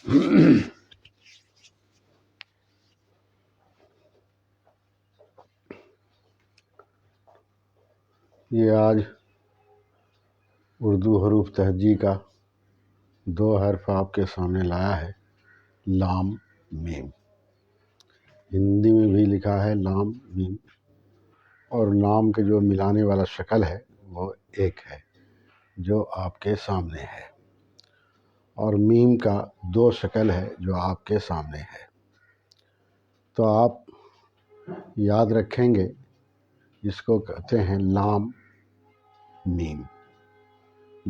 یہ آج اردو حروف تہجی کا 2 حرف آپ کے سامنے لایا ہے، لام میم۔ ہندی میں بھی لکھا ہے لام میم، اور لام کے جو ملانے والا شکل ہے وہ ایک ہے جو آپ کے سامنے ہے، اور میم کا 2 شکل ہے جو آپ کے سامنے ہے۔ تو آپ یاد رکھیں گے، اس کو کہتے ہیں لام میم۔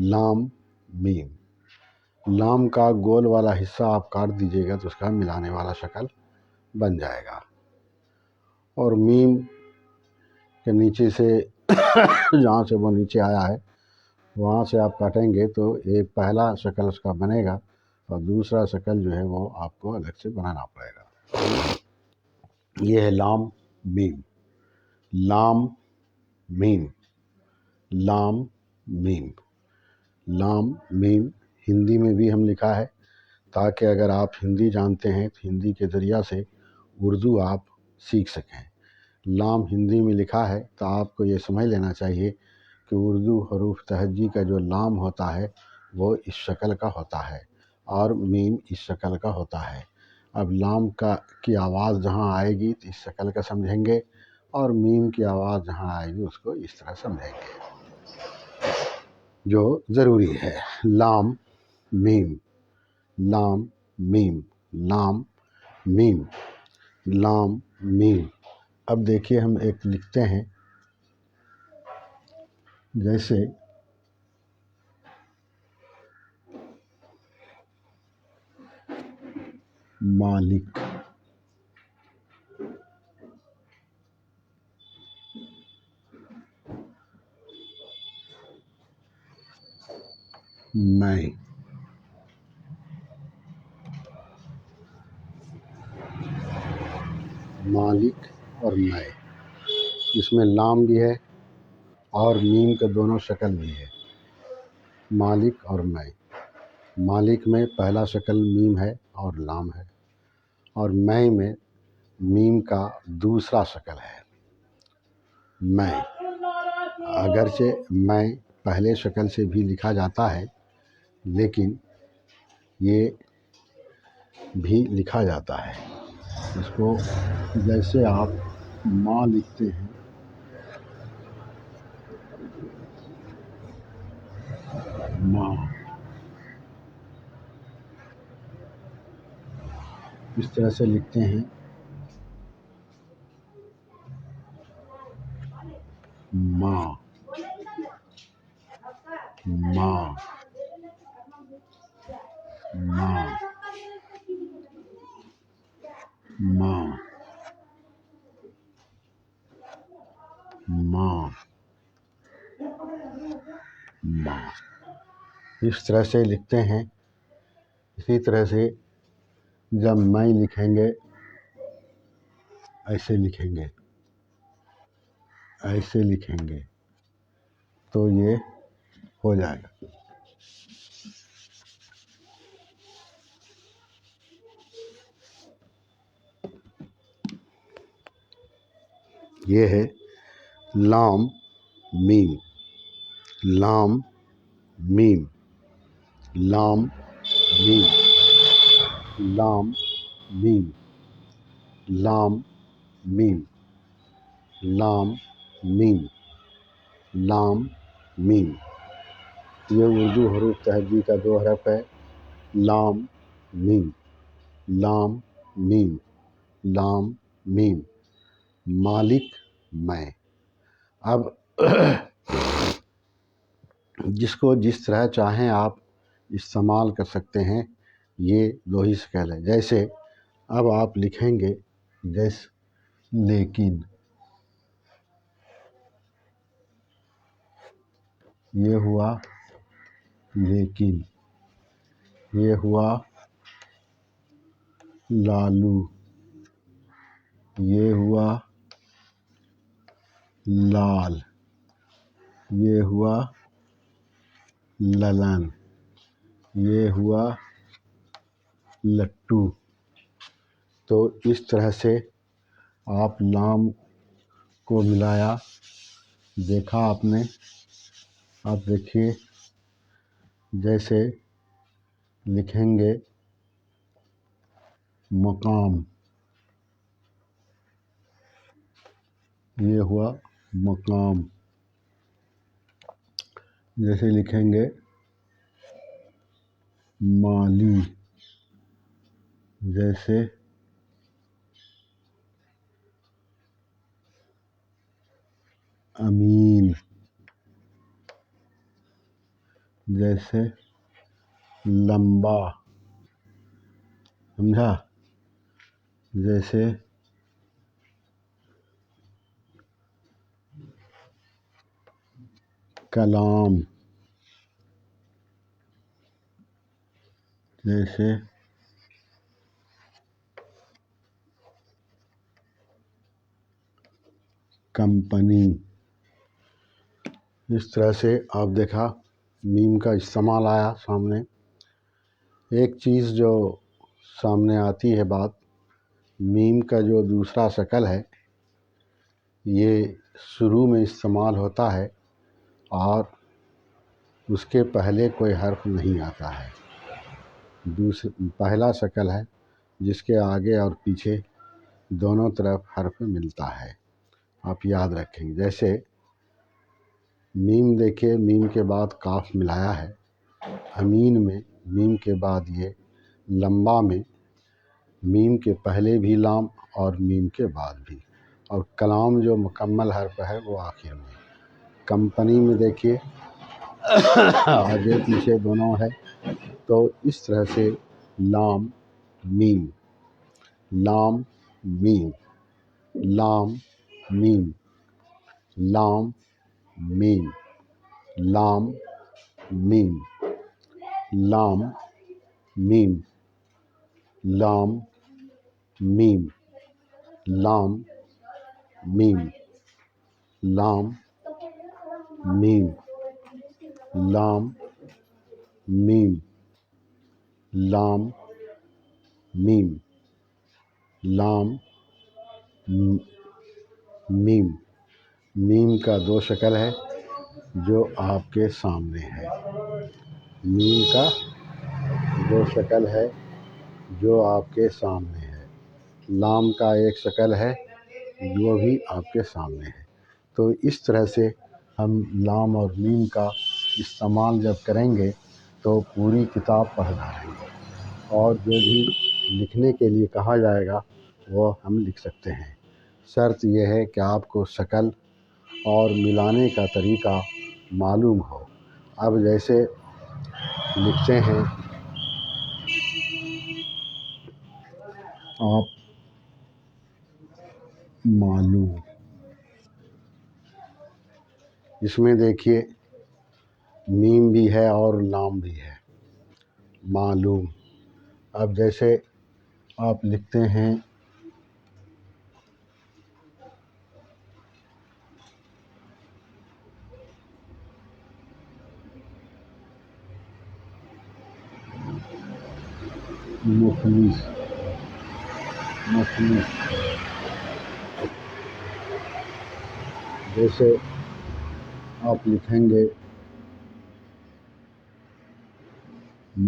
لام میم، لام کا گول والا حصہ آپ کاٹ دیجئے گا تو اس کا ملانے والا شکل بن جائے گا، اور میم کے نیچے سے جہاں سے وہ نیچے آیا ہے وہاں سے آپ کاٹیں گے تو ایک پہلا شکل اس کا بنے گا، اور دوسرا شکل جو ہے وہ آپ کو الگ سے بنانا پڑے گا۔ یہ ہے لام میم۔ لام میم، لام میم، لام میم ہندی میں بھی ہم لکھا ہے، تاکہ اگر آپ ہندی جانتے ہیں تو ہندی کے ذریعہ سے اردو آپ سیکھ سکیں۔ لام ہندی میں لکھا ہے تو آپ کو یہ سمجھ لینا چاہیے کہ اردو حروف تہجی کا جو لام ہوتا ہے وہ اس شکل کا ہوتا ہے، اور میم اس شکل کا ہوتا ہے۔ اب لام کی آواز جہاں آئے گی تو اس شکل کا سمجھیں گے، اور میم کی آواز جہاں آئے گی اس کو اس طرح سمجھیں گے، جو ضروری ہے۔ لام میم، لام میم، لام میم، لام میم۔ اب دیکھیے ہم ایک لکھتے ہیں، جیسے مالک، میں، مالک اور میں، اس میں لام بھی ہے اور میم کا دونوں شکل بھی ہے۔ مالک اور میں، مالک میں پہلا شکل میم ہے اور لام ہے، اور میں میم کا دوسرا شکل ہے۔ میں، اگرچہ میں پہلے شکل سے بھی لکھا جاتا ہے لیکن یہ بھی لکھا جاتا ہے، اس کو جیسے آپ ماں لکھتے ہیں، ماں، اس طرح سے لکھتے ہیں ماں، ماں، ماں، ماں، ماں، ماں، اس طرح سے لکھتے ہیں۔ اسی طرح سے جب میں لکھیں گے ایسے لکھیں گے، ایسے لکھیں گے تو یہ ہو جائے گا۔ یہ ہے لام میم، لام میم، لام میم، لام میم، لام میم، لام میم، لام میم۔ یہ اردو حروف تہجی کا 2 حرف ہے، لام میم، لام میم، لام میم۔ مالک، میں۔ اب جس کو جس طرح چاہیں آپ استعمال کر سکتے ہیں، یہ 2 ہی شکل ہے۔ جیسے اب آپ لکھیں گے لیکن، یہ ہوا لیکن، یہ ہوا لالو، یہ ہوا لال، یہ ہوا للن، یہ ہوا لٹو۔ تو اس طرح سے آپ لام کو ملایا، دیکھا آپ نے۔ آپ دیکھیے جیسے لکھیں گے مقام، یہ ہوا مقام۔ جیسے لکھیں گے مالی، جیسے امین، جیسے لمبا، سمجھا؟ جیسے کلام، جیسے کمپنی۔ اس طرح سے آپ دیکھا میم کا استعمال آیا سامنے۔ ایک چیز جو سامنے آتی ہے بات، میم کا جو دوسرا شکل ہے یہ شروع میں استعمال ہوتا ہے اور اس کے پہلے کوئی حرف نہیں آتا ہے۔ پہلا شکل ہے جس کے آگے اور پیچھے دونوں طرف حرف ملتا ہے، آپ یاد رکھیں گے۔ جیسے میم، دیکھیے میم کے بعد کاف ملایا ہے، امین میں میم کے بعد یہ، لمبا میں میم کے پہلے بھی لام اور میم کے بعد بھی، اور کلام جو مکمل حرف ہے وہ آخر میں۔ کمپنی میں دیکھیے آگے پیچھے دونوں ہے۔ تو اس طرح سے لام میم، لام میم، لام میم، لام میم، لام میم، لام میم، لام میم، لام میم، لام میم، لام میم، لام میم، لام میم۔ میم کا دو شکل ہے جو آپ کے سامنے ہے، میم کا دو شکل ہے جو آپ کے سامنے ہے، لام کا ایک شکل ہے جو بھی آپ کے سامنے ہے۔ تو اس طرح سے ہم لام اور میم کا استعمال جب کریں گے تو پوری کتاب پڑھ ڈالیں گے، اور جو بھی لکھنے کے لیے کہا جائے گا وہ ہم لکھ سکتے ہیں۔ شرط یہ ہے کہ آپ کو شکل اور ملانے کا طریقہ معلوم ہو۔ اب جیسے لکھتے ہیں آپ معلوم، اس میں دیکھیے میم بھی ہے اور لام بھی ہے، معلوم۔ اب جیسے آپ لکھتے ہیں مفلس، مفلس، جیسے آپ لکھیں گے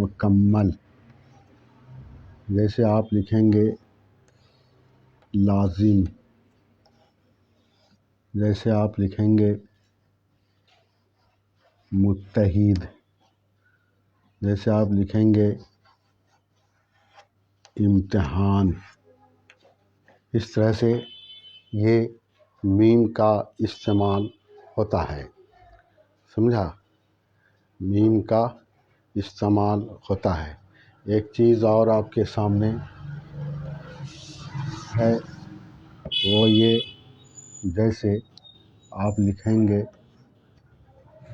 مکمل، جیسے آپ لکھیں گے لازم، جیسے آپ لکھیں گے متحد، جیسے آپ لکھیں گے امتحان۔ اس طرح سے یہ میم کا استعمال ہوتا ہے، سمجھا؟ میم کا استعمال ہوتا ہے۔ ایک چیز اور آپ کے سامنے ہے وہ یہ، جیسے آپ لکھیں گے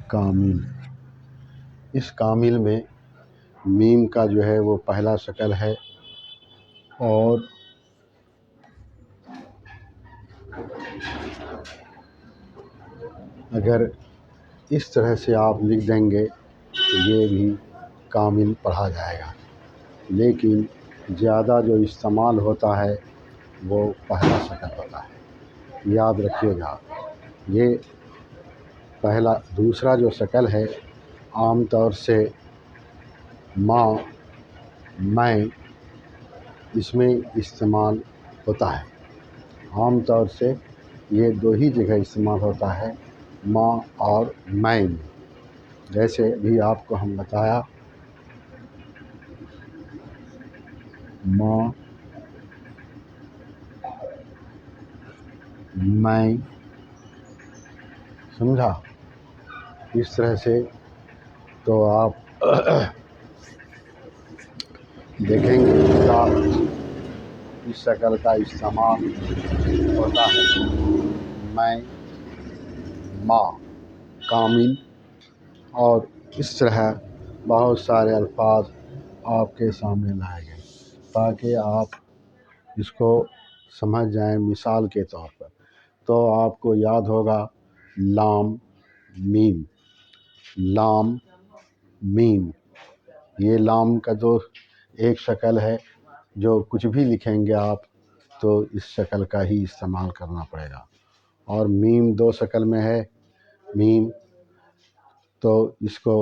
کامل، اس کامل میں میم کا جو ہے وہ پہلا شکل ہے، اور اگر اس طرح سے آپ لکھ دیں گے تو یہ بھی کامل پڑھا جائے گا۔ لیکن زیادہ جو استعمال ہوتا ہے وہ پہلا شکل ہوتا ہے، یاد رکھیے گا۔ یہ پہلا، دوسرا جو شکل ہے عام طور سے ماں، میں، اس میں استعمال ہوتا ہے۔ عام طور سے یہ دو ہی جگہ استعمال ہوتا ہے، ماں اور میں میں۔ جیسے بھی آپ کو ہم بتایا، ماں، میں، سمجھا؟ اس طرح سے تو آپ دیکھیں گے کیا اس شکل کا استعمال ہوتا ہے، میں، ماں، کامل، اور اس طرح بہت سارے الفاظ آپ کے سامنے لائے گئے تاکہ آپ اس کو سمجھ جائیں۔ مثال کے طور پر تو آپ کو یاد ہوگا لام، میم، لام، میم۔ یہ لام کا جو ایک شکل ہے، جو کچھ بھی لکھیں گے آپ تو اس شکل کا ہی استعمال کرنا پڑے گا۔ اور میم دو شکل میں ہے، میم، تو اس کو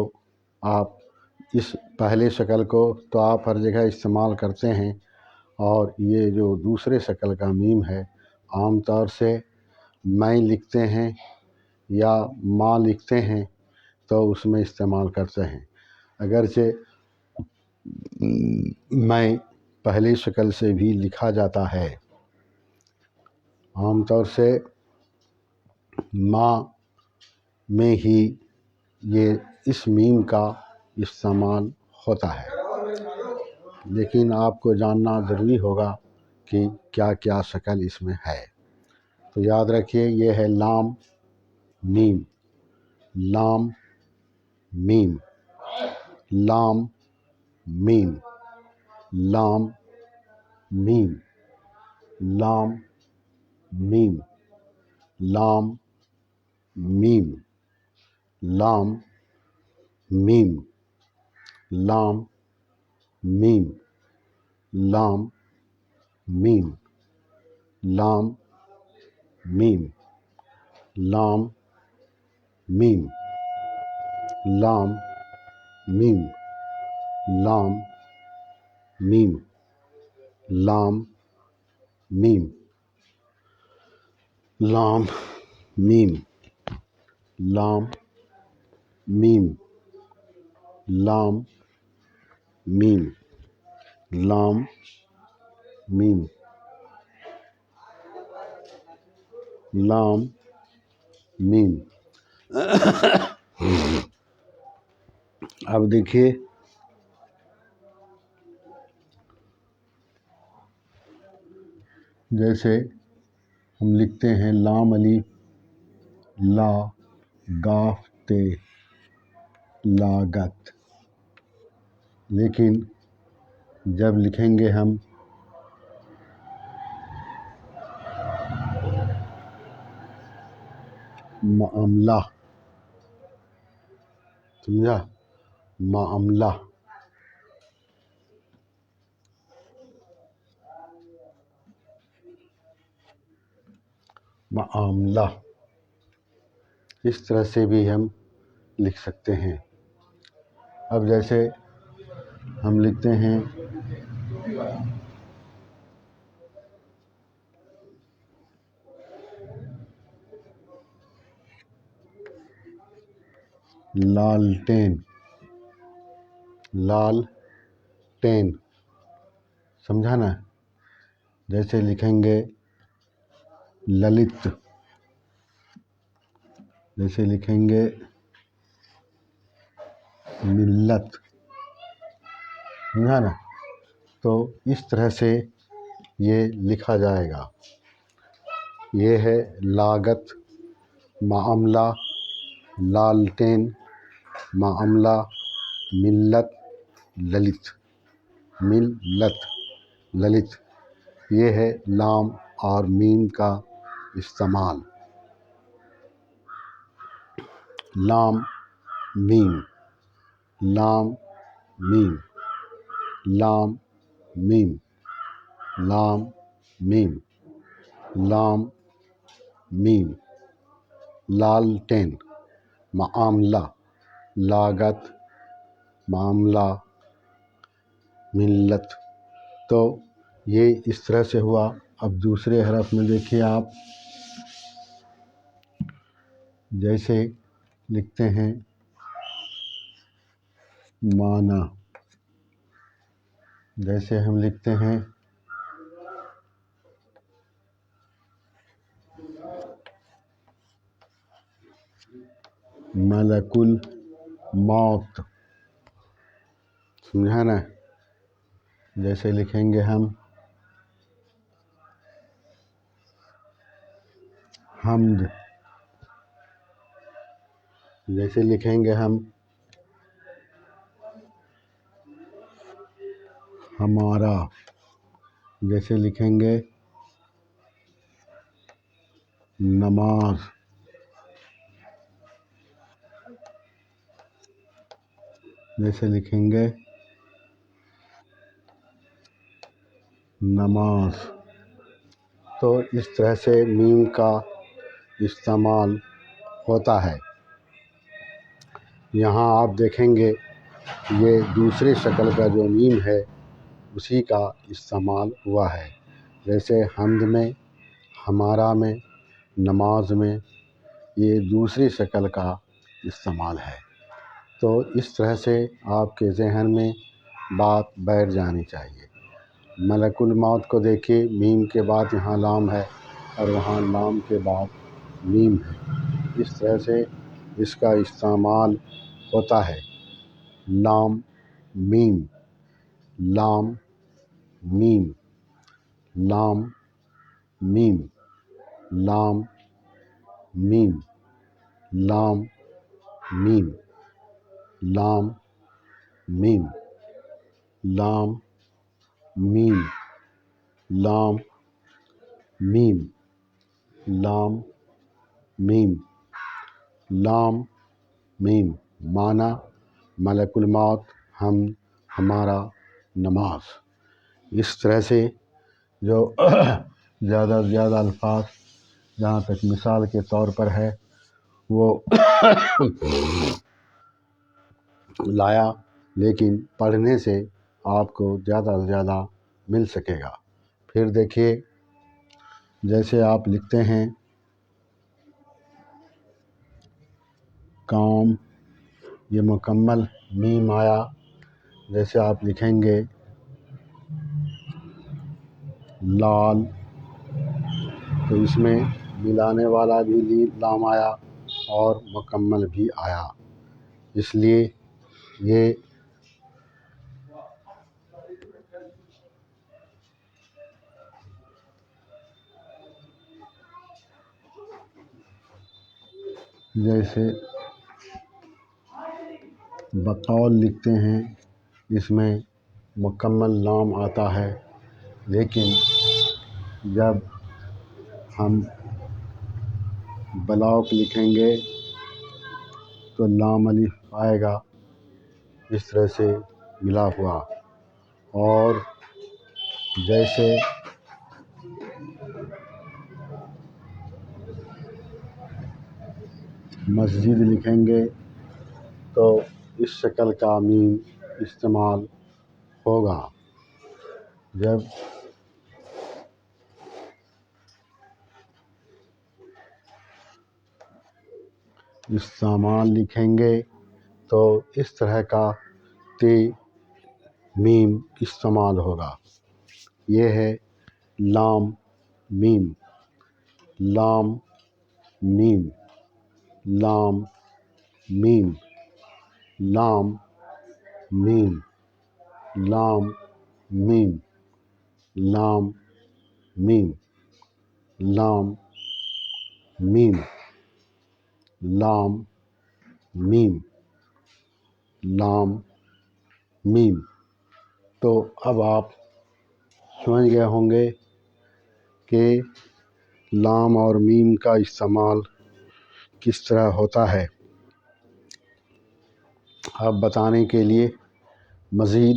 آپ اس پہلے شکل کو تو آپ ہر جگہ استعمال کرتے ہیں، اور یہ جو دوسرے شکل کا میم ہے عام طور سے میں لکھتے ہیں یا ماں لکھتے ہیں تو اس میں استعمال کرتے ہیں۔ اگرچہ میں پہلی شکل سے بھی لکھا جاتا ہے، عام طور سے ماں میں ہی یہ اس میم کا استعمال ہوتا ہے، لیکن آپ کو جاننا ضروری ہوگا کہ کیا کیا شکل اس میں ہے۔ تو یاد رکھیے، یہ ہے لام، میم، لام، میم، لام، میم، لام، میم، لام، میم، لام، میم، لام، میم، لام، میم، لام، میم، لام، میم، لام، میم، لام، میم، لام، میم، لام، میم، لام، میم، لام، میم، لام، میم، لام، میم، لام، میم۔ اب دیکھیے، جیسے ہم لکھتے ہیں لام الف لا گاف تے لاگت، لیکن جب لکھیں گے ہم معاملہ، سمجھا؟ معاملہ، معاملہ، اس طرح سے بھی ہم لکھ سکتے ہیں۔ اب جیسے ہم لکھتے ہیں لالٹین، لالٹین، سمجھا نا؟ جیسے لکھیں گے للت، جیسے لکھیں گے ملت، سمجھا نا؟ تو اس طرح سے یہ لکھا جائے گا۔ یہ ہے لاگت، معاملہ، لالٹین، معاملہ، ملت، للت، ملت، للت۔ یہ ہے لام اور میم کا استعمال۔ لام، میم، لام، میم، لام، میم، لام میم، لام میم، لالٹین، معاملہ، لاگت، معاملہ، ملت۔ تو یہ اس طرح سے ہوا۔ اب دوسرے حرف میں دیکھیے آپ، جیسے لکھتے ہیں معنی، جیسے ہم لکھتے ہیں ملک الموت، سمجھا نا؟ جیسے لکھیں گے ہم حمد، جیسے لکھیں گے ہم ہمارا، جیسے لکھیں گے نماز، جیسے لکھیں گے نماز۔ تو اس طرح سے میم کا استعمال ہوتا ہے۔ یہاں آپ دیکھیں گے یہ دوسری شکل کا جو میم ہے اسی کا استعمال ہوا ہے، جیسے حمد میں، ہمارا میں، نماز میں، یہ دوسری شکل کا استعمال ہے۔ تو اس طرح سے آپ کے ذہن میں بات بیٹھ جانی چاہیے۔ ملک الموت کو دیکھیے، میم کے بعد یہاں لام ہے اور وہاں لام کے بعد میم ہے۔ اس طرح سے اس کا استعمال ہوتا ہے۔ لام میم، لام میم، لام میم، لام میم، لام میم، لام میم، لام میم، لام میم، لام میم، لام میم۔ معنی ملک الموت، ہم، ہمارا، نماز۔ اس طرح سے جو زیادہ سے زیادہ الفاظ جہاں تک مثال کے طور پر ہے وہ لایا، لیکن پڑھنے سے آپ کو زیادہ سے زیادہ مل سکے گا۔ پھر دیکھیے جیسے آپ لکھتے ہیں کام، یہ مکمل میم آیا، جیسے آپ لکھیں گے لال، تو اس میں ملانے والا بھی لام آیا اور مکمل بھی آیا، اس لیے یہ جیسے بقول لکھتے ہیں، اس میں مکمل لام آتا ہے، لیکن جب ہم بلاک لکھیں گے تو لام الف آئے گا، اس طرح سے ملا ہوا۔ اور جیسے مسجد لکھیں گے تو اس شکل کا میم استعمال ہوگا۔ جب استعمال لکھیں گے تو اس طرح کا میم استعمال ہوگا۔ یہ ہے لام میم، لام میم، لام میم، لام میم، لام میم، لام میم، لام میم، لام میم، لام میم۔ تو اب آپ سمجھ گئے ہوں گے کہ لام اور میم کا استعمال کس طرح ہوتا ہے۔ اب بتانے کے لیے مزید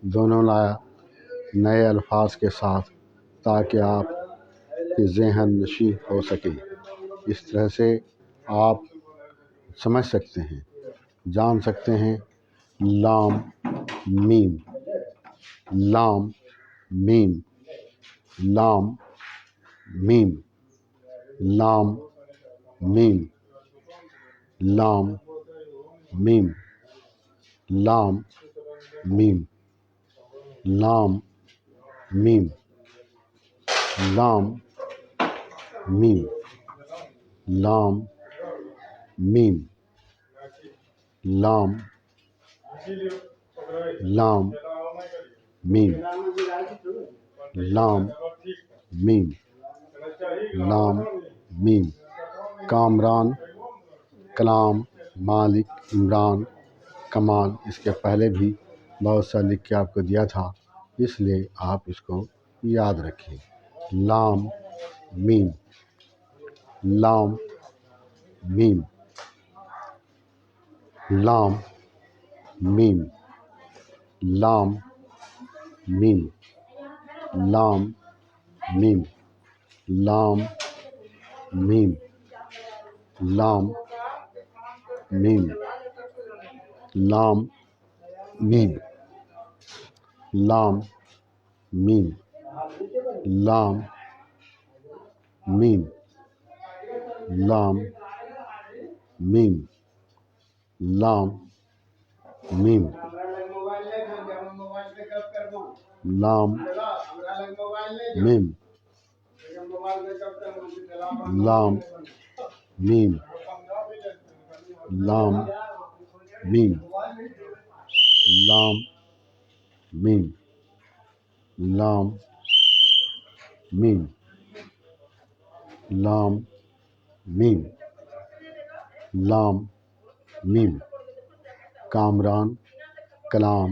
دونوں لایا نئے الفاظ کے ساتھ تاکہ آپ کی ذہن نشین ہو سکے۔ اس طرح سے آپ سمجھ سکتے ہیں، جان سکتے ہیں لام میم، لام میم، لام میم، لام میم، لام میم، لام میم، لام میم، لام میم، لام میم، لام، لام میم، لام میم، لام میم۔ کامران، کلام، مالک، عمران، کمال، اس کے پہلے بھی بہت سا لکھ کے آپ کو دیا تھا، اس لیے آپ اس کو یاد رکھیں۔ لام میم، لام میم، لام میم، لام میم، لام میم، لام میم، لام میم، لام میم، لام میم، لام میم، لام میم، لام میم، لام میم، لام میم، لام میم، لام میم، لام میم، لام میم، لام میم۔ کامران، کلام،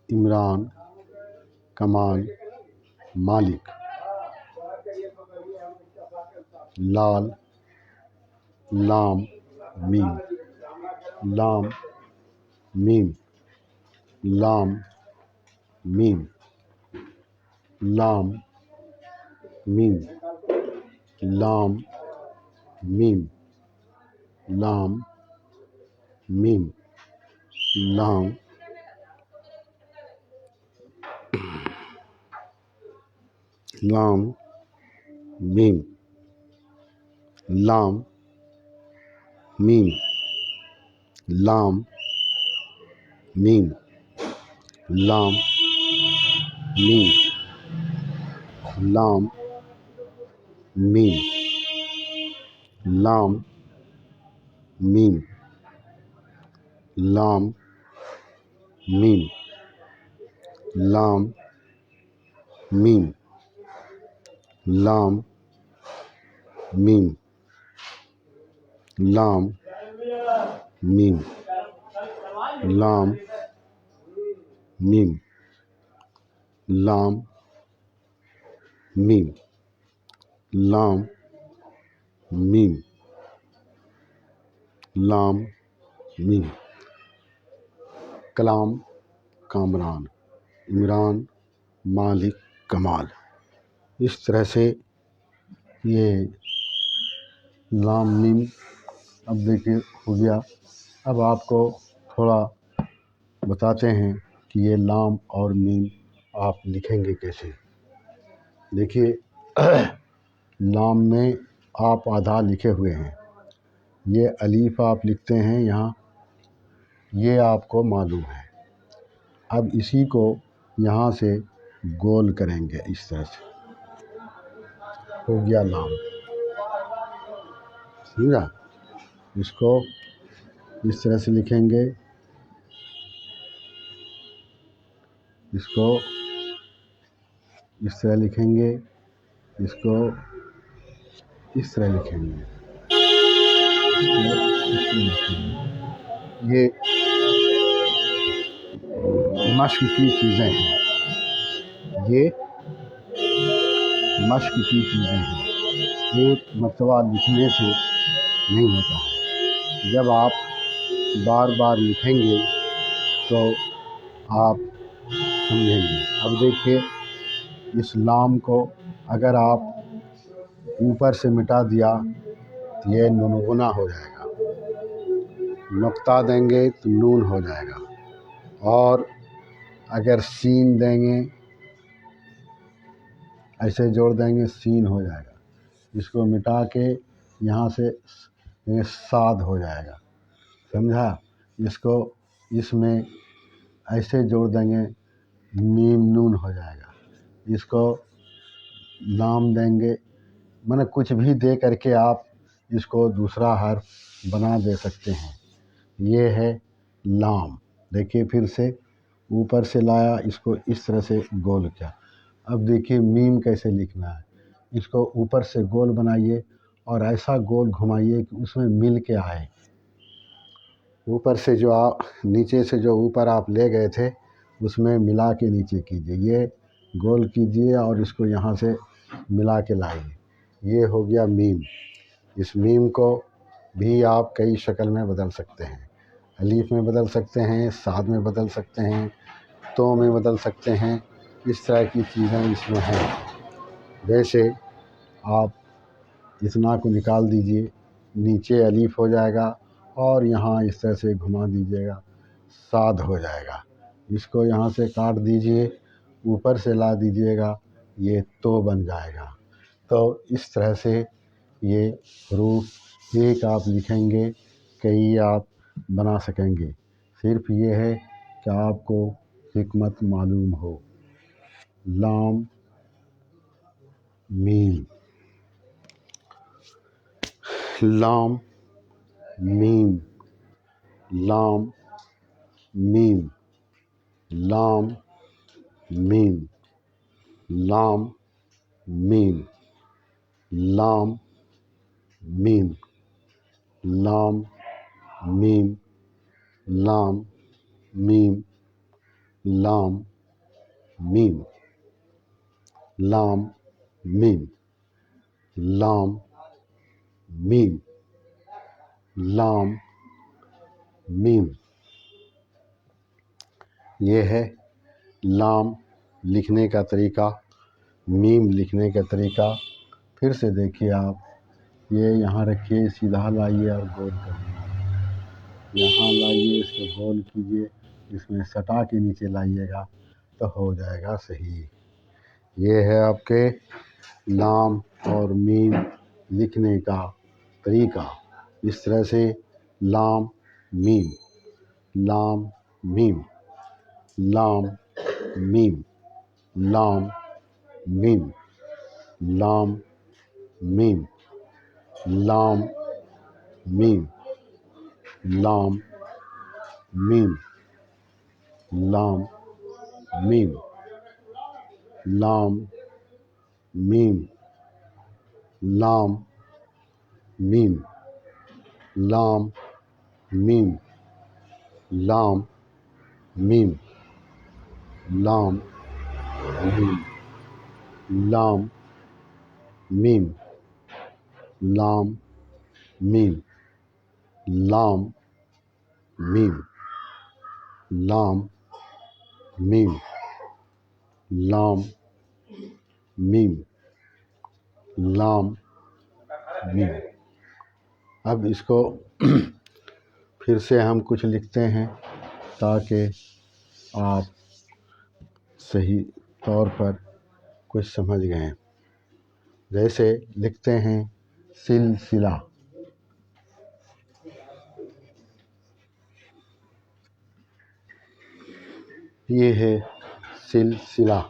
عمران، کمال، مالک، لال، لام میم، لام میم، لام میم، لام میم، لام میم، لام میم، لام، لام میم، لام میم، لام میم، لام میم، لام میم، لام میم، لام میم، لام میم، لام میم، لام میم، لام میم، لام میم، لام میم، لام میم۔ کلام، کامران، عمران، مالک، کمال، اس طرح سے یہ لام میم اب دیکھیے ہو گیا۔ اب آپ کو تھوڑا بتاتے ہیں کہ یہ لام اور میم آپ لکھیں گے کیسے۔ دیکھیے لام میں آپ آدھا لکھے ہوئے ہیں، یہ الف آپ لکھتے ہیں یہاں، یہ آپ کو معلوم ہے۔ اب اسی کو یہاں سے گول کریں گے، اس طرح سے ہو گیا لام، سمجھا؟ اس کو اس طرح سے لکھیں گے، اس کو اس طرح لکھیں گے، اس کو اس طرح لکھیں گے، یہ مشق کی چیزیں ہیں، یہ مشق کی چیزیں ہیں، ایک مرتبہ لکھنے سے نہیں ہوتا ہے۔ جب آپ بار بار لکھیں گے تو آپ سمجھیں گے. اب دیکھیے اس لام کو اگر آپ اوپر سے مٹا دیا تو یہ ننگنا ہو جائے گا، نقطہ دیں گے تو نون ہو جائے گا، اور اگر سین دیں گے ایسے جوڑ دیں گے سین ہو جائے گا. اس کو مٹا کے یہاں سے ساد ہو جائے گا. سمجھا؟ اس کو اس میں ایسے جوڑ دیں گے میم نون ہو جائے گا. اس کو لام دیں گے، مطلب کچھ بھی دے کر کے آپ اس کو دوسرا حرف بنا دے سکتے ہیں. یہ ہے لام. دیکھیے پھر سے اوپر سے لایا، اس کو اس طرح سے گول کیا. اب دیکھیے میم کیسے لکھنا ہے. اس کو اوپر سے گول بنائیے اور ایسا گول گھمائیے کہ اس میں مل کے آئے. اوپر سے جو نیچے سے جو اوپر آپ لے گئے تھے اس میں ملا کے نیچے کیجیے. یہ گول کیجیے اور اس کو یہاں سے ملا کے لائیے. یہ ہو گیا میم. اس میم کو بھی آپ کئی شکل میں بدل سکتے ہیں. الف میں بدل سکتے ہیں، صاد میں بدل سکتے ہیں، تو میں بدل سکتے ہیں. اس طرح کی چیزیں اس میں ہیں. جیسے آپ اس نا کو نکال دیجئے، نیچے الف ہو جائے گا اور یہاں اس طرح سے گھما دیجیے گا، صاد ہو جائے گا. اس کو یہاں سے کاٹ دیجئے، اوپر سے لا دیجیے گا، یہ تو بن جائے گا. تو اس طرح سے یہ حروف ایک آپ لکھیں گے، کئی آپ بنا سکیں گے. صرف یہ ہے کہ آپ کو حکمت معلوم ہو. لام میم، لام میم، لام میم، لام میم، لام میم، لام میم، لام میم، لام میم، لام میم، لام میم، لام میم، لام میم. یہ ہے لام لکھنے کا طریقہ، میم لکھنے کا طریقہ. پھر سے دیکھیے آپ، یہ یہاں رکھیے، سیدھا لائیے اور گول کریے. یہاں لائیے، اس کو گول کیجیے، اس میں سٹا کے نیچے لائیے گا تو ہو جائے گا صحیح. یہ ہے آپ کے لام اور میم لکھنے کا طریقہ. اس طرح سے لام میم، لام میم، لام میم، لام میم، لام میم، لام میم، لام میم، لام میم، لام میم، لام میم، لام میم، لام میم، لام میم، لام میم، لام میم، لام میم، لام میم، لام میم، لام میم. اب اس کو پھر سے ہم کچھ لکھتے ہیں تاکہ آپ صحیح طور پر کچھ سمجھ گئے. جیسے لکھتے ہیں سلسلہ. یہ ہے سلسلہ.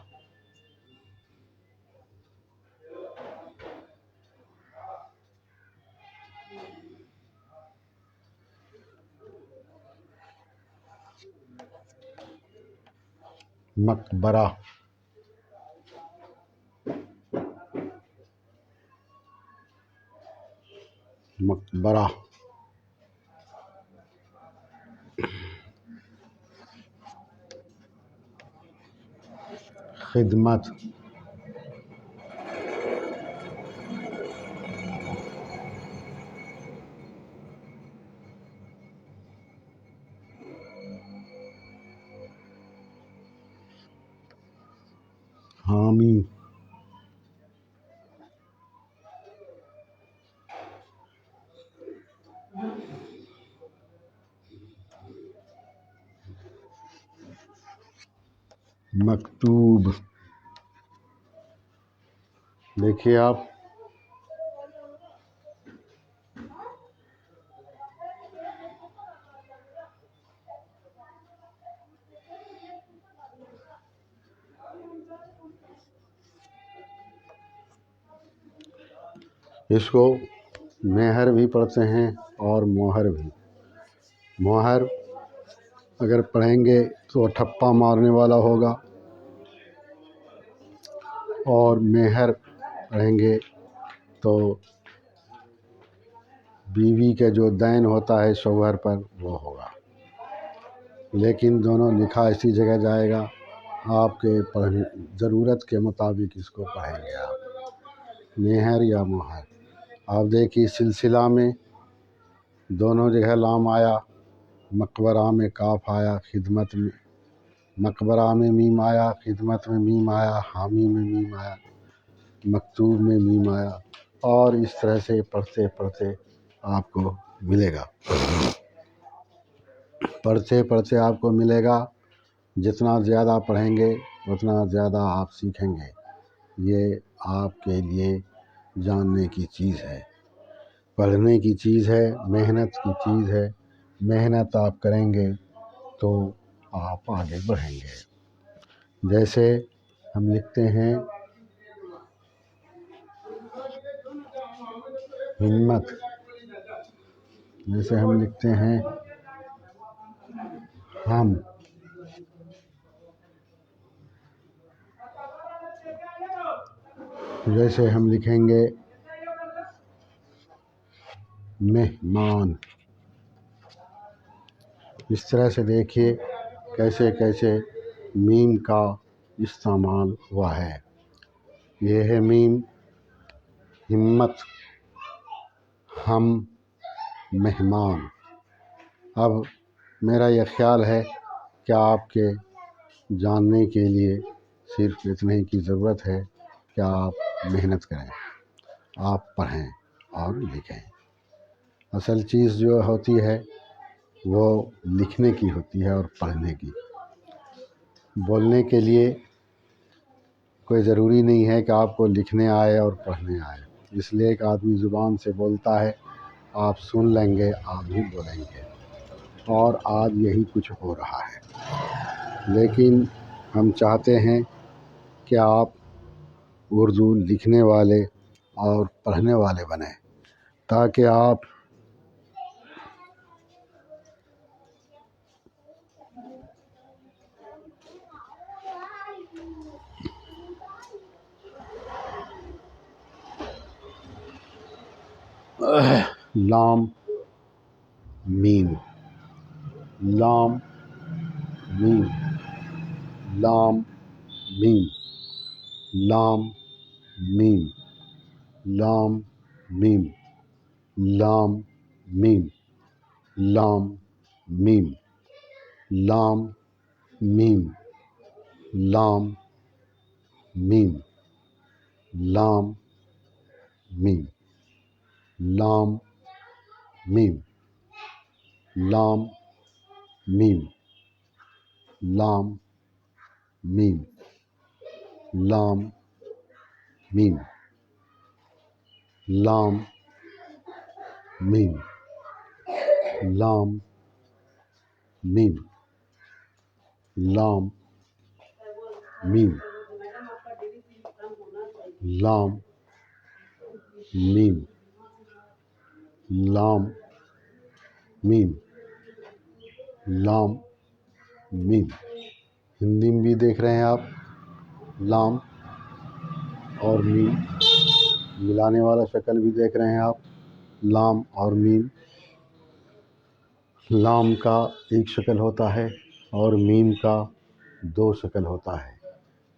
مقبرہ، مقبرہ. خدمت، حامی، مکتوب۔ دیکھیے آپ، اس کو مہر بھی پڑھتے ہیں اور موہر بھی۔ موہر اگر پڑھیں گے تو ٹھپا مارنے والا ہوگا، اور مہر پڑھیں گے تو بیوی کا جو دین ہوتا ہے شوہر پر وہ ہوگا۔ لیکن دونوں لکھا اسی جگہ جائے گا، آپ کے پڑھنے ضرورت کے مطابق اس کو پڑھیں گے آپ، مہر یا موہر۔ آپ دیکھیے سلسلہ میں دونوں جگہ لام آیا، مقبرہ میں کاف آیا، خدمت میں مقبرہ میں میم آیا، خدمت میں میم آیا، حامی میں میم آیا، مکتوب میں میم آیا، اور اس طرح سے پڑھتے پڑھتے آپ کو ملے گا، پڑھتے پڑھتے آپ کو ملے گا۔ جتنا زیادہ پڑھیں گے اتنا زیادہ آپ سیکھیں گے۔ یہ آپ کے لیے جاننے کی چیز ہے، پڑھنے کی چیز ہے، محنت کی چیز ہے۔ محنت آپ کریں گے تو آپ آگے بڑھیں گے۔ جیسے ہم لکھتے ہیں ہمت، جیسے ہم لکھتے ہیں ہم، جیسے ہم لکھیں گے مہمان۔ اس طرح سے دیکھیے کیسے کیسے میم کا استعمال ہوا ہے۔ یہ ہے میم، ہمت، ہم، مہمان۔ اب میرا یہ خیال ہے کہ آپ کے جاننے کے لیے صرف اتنے کی ضرورت ہے کہ آپ محنت کریں، آپ پڑھیں اور لکھیں۔ اصل چیز جو ہوتی ہے وہ لکھنے کی ہوتی ہے اور پڑھنے کی۔ بولنے کے لیے کوئی ضروری نہیں ہے کہ آپ کو لکھنے آئے اور پڑھنے آئے، اس لیے ایک آدمی زبان سے بولتا ہے، آپ سن لیں گے، آپ بھی بولیں گے، اور آج یہی کچھ ہو رہا ہے۔ لیکن ہم چاہتے ہیں کہ آپ اردو لکھنے والے اور پڑھنے والے بنیں، تاکہ آپ لام میم، لام میم، لام میم، لام میم، لام میم، لام میم، لام میم، لام میم، لام میم، لام میم، لام میم، لام میم، لام میم، لام میم، لام میم، لام میم، لام میم، لام میم، لام میم، لام میم۔ ہندی میں بھی دیکھ رہے ہیں آپ، لام اور میم ملانے والا شکل بھی دیکھ رہے ہیں آپ، لام اور میم۔ لام کا ایک شکل ہوتا ہے اور میم کا دو شکل ہوتا ہے۔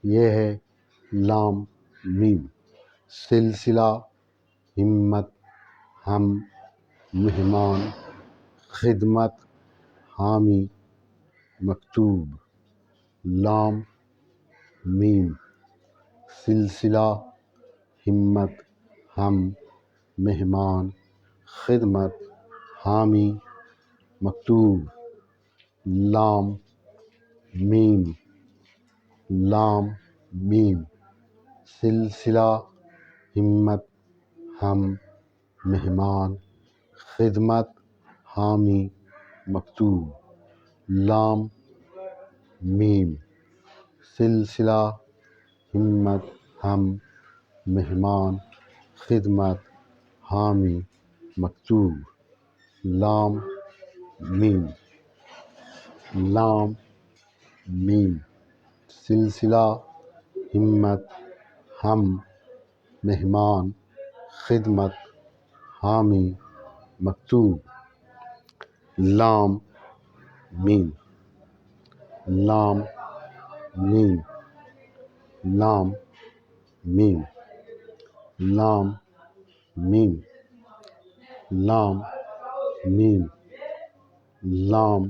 یہ ہے لام میم۔ سلسلہ، ہمت، ہم، مہمان، خدمت، حامی، مکتوب، لام میم، سلسلہ ہمت ہم مہمان خدمت حامی مکتوب لام میم لام میم سلسلہ ہمت ہم مہمان خدمت حامی مکتوب لام میم سلسلہ ہمت ہم مہمان خدمت حامی مکتوب لام میم لام میم سلسلہ ہمت ہم مہمان خدمت حامی مکتوب لام میم لام میم لام میم لام میم لام میم لام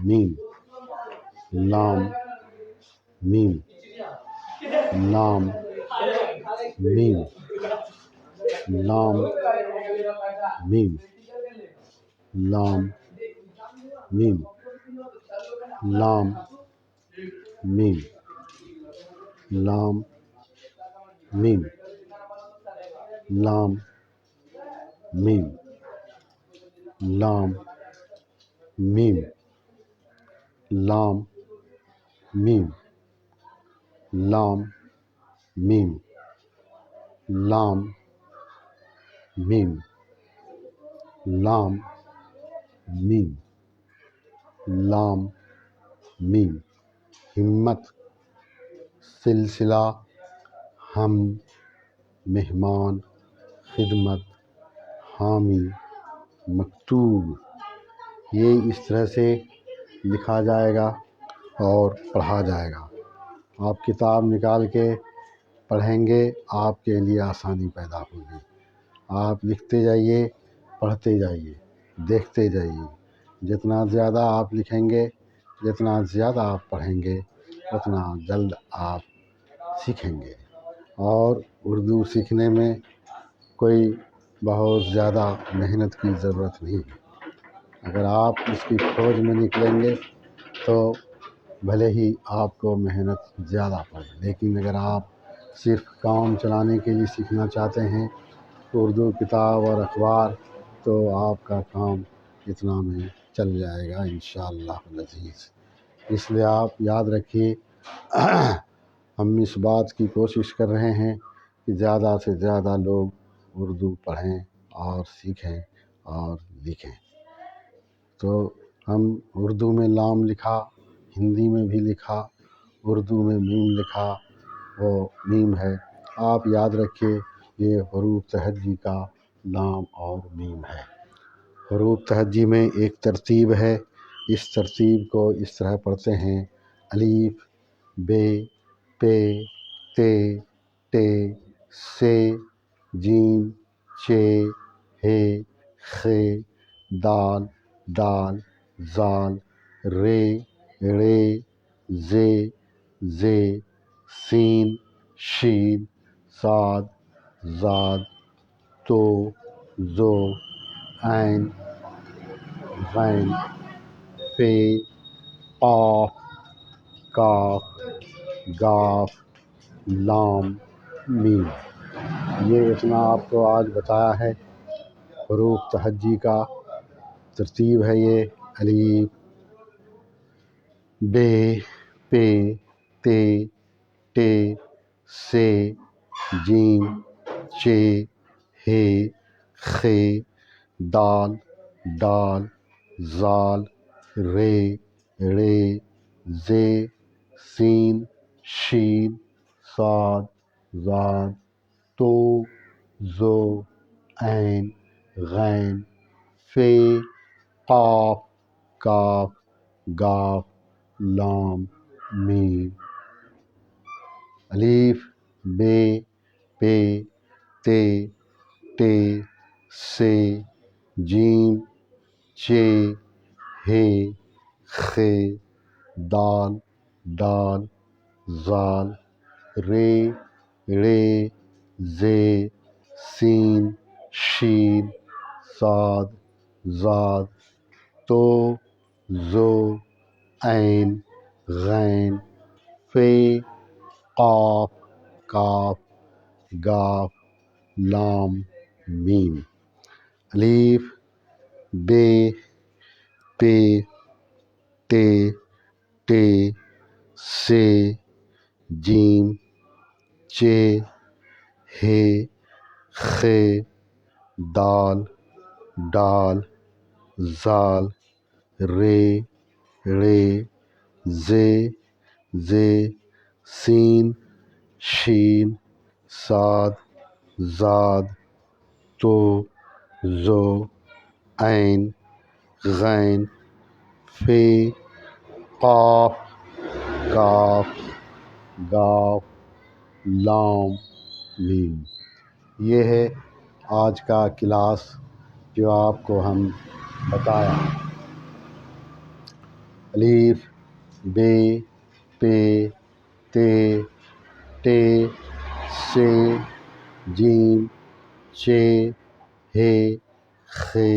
میم لام میم لام میم لام میم لام میم لام میم لام میم لام میم لام میم لام میم لام میم لام میم لام میم لام میم ہمت سلسلہ ہم مہمان خدمت حامی مکتوب یہ اس طرح سے لکھا جائے گا اور پڑھا جائے گا۔ آپ کتاب نکال کے پڑھیں گے، آپ کے لیے آسانی پیدا ہوگی۔ آپ لکھتے جائیے، پڑھتے جائیے، دیکھتے جائیے۔ جتنا زیادہ آپ لکھیں گے، جتنا زیادہ آپ پڑھیں گے، اتنا جلد آپ سیکھیں گے۔ اور اردو سیکھنے میں کوئی بہت زیادہ محنت کی ضرورت نہیں ہے۔ اگر آپ اس کی کھوج میں نکلیں گے تو بھلے ہی آپ کو محنت زیادہ پڑے، لیکن اگر آپ صرف کام چلانے کے لیے سیکھنا چاہتے ہیں اردو کتاب اور اخبار، تو آپ کا کام اتنا میں چل جائے گا انشاءاللہ العزیز۔ اس لیے آپ یاد رکھیے، ہم اس بات کی کوشش کر رہے ہیں کہ زیادہ سے زیادہ لوگ اردو پڑھیں اور سیکھیں اور لکھیں۔ تو ہم اردو میں لام لکھا، ہندی میں بھی لکھا، اردو میں میم لکھا، وہ میم ہے۔ آپ یاد رکھیے یہ حروف تہجی کا لام اور میم ہے۔ حروف تہجی میں ایک ترتیب ہے، اس ترتیب کو اس طرح پڑھتے ہیں: الف بے پے تے ٹے سے جیم چے ہے خے دال دال زال رے ڑے زے زے سین شین صاد زاد تو زو عین غین فے قاف کاف گاف لام میم۔ یہ اتنا آپ کو آج بتایا ہے۔ حروف تہجی کا ترتیب ہے یہ: الف بے پے تے ٹے سے جیم چے ہے خے دال ڈال زال رے ڑے زے سین شین صاد زاد تو زو عین غین فے قاف کاف گاف لام میم۔ الف بے پے تے ٹے سے جیم چے ہے خے دال ڈال زال رے ڑے زے سین شین صاد ضاد تو زو عین غین فے قاف کاف گاف لام میم الف بے پے تے ٹے سے جیم چے ہے خے دال ڈال زال رے ڑے زے زے سین شین صاد ضاد تو زو عین غین فے قاف کاف گاف لام میم۔ یہ ہے آج کا کلاس جو آپ کو ہم بتایا۔ الف بے پے تے ٹے سے جیم چے ہے خے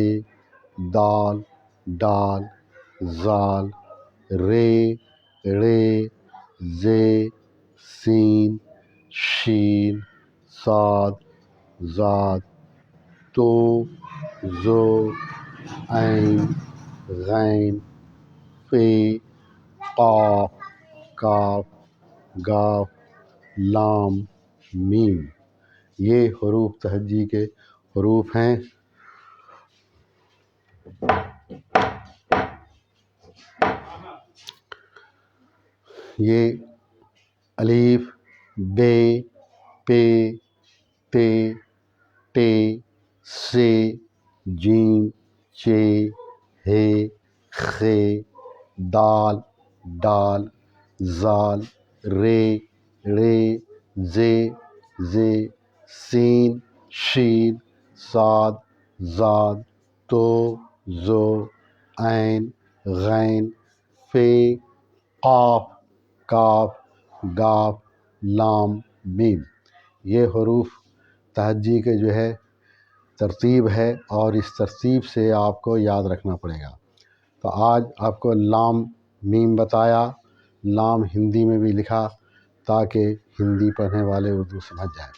دال ڈال زال رے ڑے زے سین شین صاد ضاد تو زو عین غین فے قاف کاف گاف لام میم۔ یہ حروف تہجی کے حروف ہیں۔ یہ الف بے پے تے ٹے سے جیم چے ہے خے دال ڈال زال رے ڑے زے زے سین شین صاد ضاد تو زو عین غین فے قاف کاف گاف لام میم۔ یہ حروف تہجی کے جو ہے ترتیب ہے اور اس ترتیب سے آپ کو یاد رکھنا پڑے گا۔ تو آج آپ کو لام میم بتایا، لام ہندی میں بھی لکھا تاکہ ہندی پڑھنے والے اردو سمجھ جائیں۔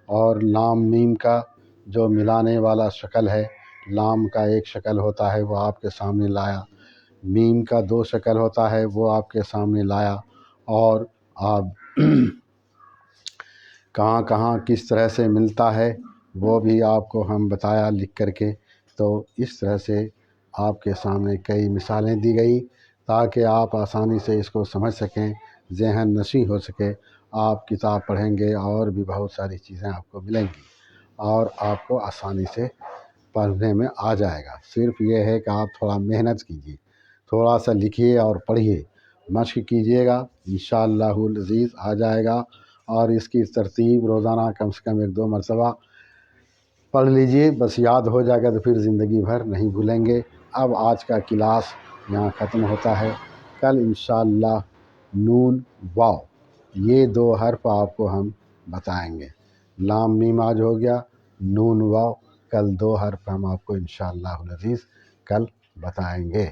اور لام میم کا جو ملانے والا شکل ہے، لام کا ایک شکل ہوتا ہے وہ آپ کے سامنے لایا، میم کا دو شکل ہوتا ہے وہ آپ کے سامنے لایا، اور آپ کہاں کہاں کس طرح سے ملتا ہے وہ بھی آپ کو ہم بتایا لکھ کر کے۔ تو اس طرح سے آپ کے سامنے کئی مثالیں دی گئی تاکہ آپ آسانی سے اس کو سمجھ سکیں، ذہن نشیں ہو سکے۔ آپ کتاب پڑھیں گے اور بھی بہت ساری چیزیں آپ کو ملیں گی اور آپ کو آسانی سے پڑھنے میں آ جائے گا۔ صرف یہ ہے کہ آپ تھوڑا محنت کیجیے، تھوڑا سا لکھیے اور پڑھیے، مشق کیجیے گا، انشاءاللہ العزیز آ جائے گا۔ اور اس کی ترتیب روزانہ کم سے کم 1-2 مرتبہ پڑھ لیجیے، بس یاد ہو جائے گا تو پھر زندگی بھر نہیں بھولیں گے۔ اب آج کا کلاس یہاں ختم ہوتا ہے، کل انشاءاللہ نون واو یہ 2 حرف آپ کو ہم بتائیں گے۔ لام میم آج ہو گیا، نون واو کل 2 حرف ہم آپ کو انشاءاللہ العزیز کل بتائیں گے۔